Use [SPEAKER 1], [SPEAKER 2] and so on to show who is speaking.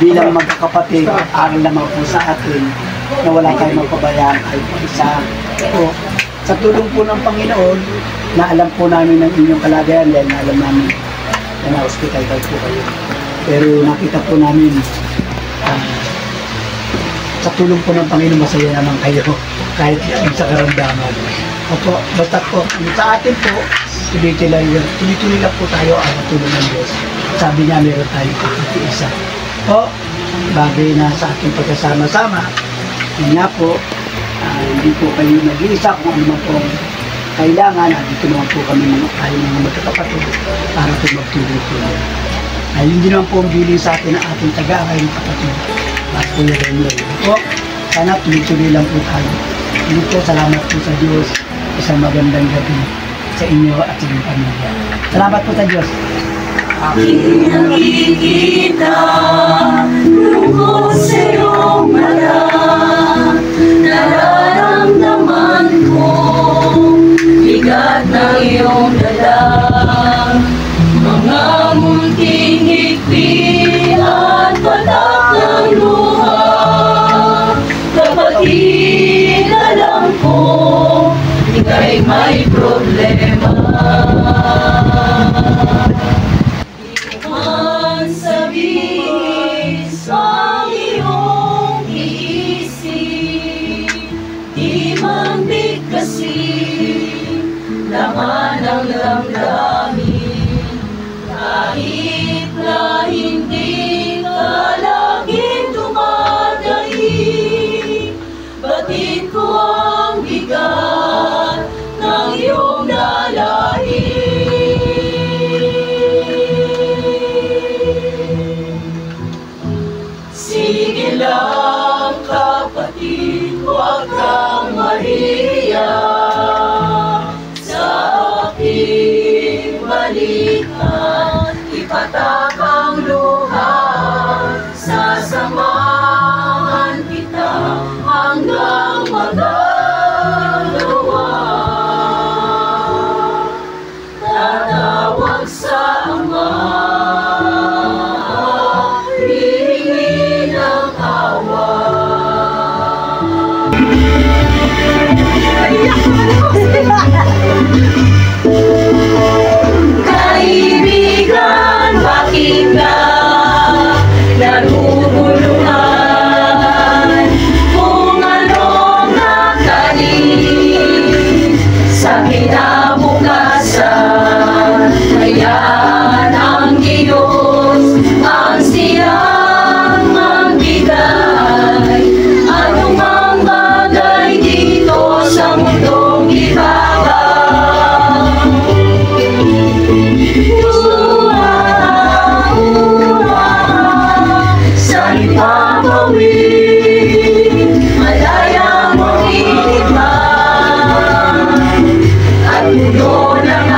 [SPEAKER 1] bilang magkakapatid, aral naman po sa atin na wala tayong magpabayaan kahit isa. Po, sa tulong po ng Panginoon, na alam po namin ng inyong kalagayan dahil na alam namin na na-hospital po kayo. Pero nakita po namin sa tulong po ng Panginoon, masaya naman kayo kahit sa karamdaman. Opo, basta po, sa atin po, tuloy-tuloy lang po tayo ang tulong ng Diyos. Sabi niya, meron tayong kakatiisa. Po, bagay na sa ating pagkasama-sama, yun nga po, hindi po kayo nag-iisa kung ano man pong kailangan. Dito naman po kami tayo mga magkakapatid para po magtulong-tulong. Yun din naman po ang bilin sa atin ng ating taga-akay ng kapatid. At po yung Daniel. Po, sana tuloy-tuloy lang po tayo. Yun po, salamat po sa Diyos. Isang magandang gabi sa inyo at sa inyong pamilya. Salamat po sa Diyos.
[SPEAKER 2] Aking nakikita, lungkot sa iyong mata, nararamdaman ko, bigat ng iyong dala, mga munting higpit at patak ng luha, kapatid alam ko, ika'y may problema. Laman ang damdamin, kahit na hindi ka laging dumadaig, batid ko ang bigat ng iyong dalahin. Sige lang kapatid, huwag kang mahiya. Balikan, ipatak ang luha, sasamahan kita hanggang magagawa. Tatawag sa Ama, hihingi ng awa. Kaibigan, bakit ka naguguluhan? Kung anong nakaling sa kinabukasan, hayaan ang Diyos ang siyang magbigay. Anumang bagay dito sa mundong ibabaw, sa ipapawid, malaya mong itigman, at puno ng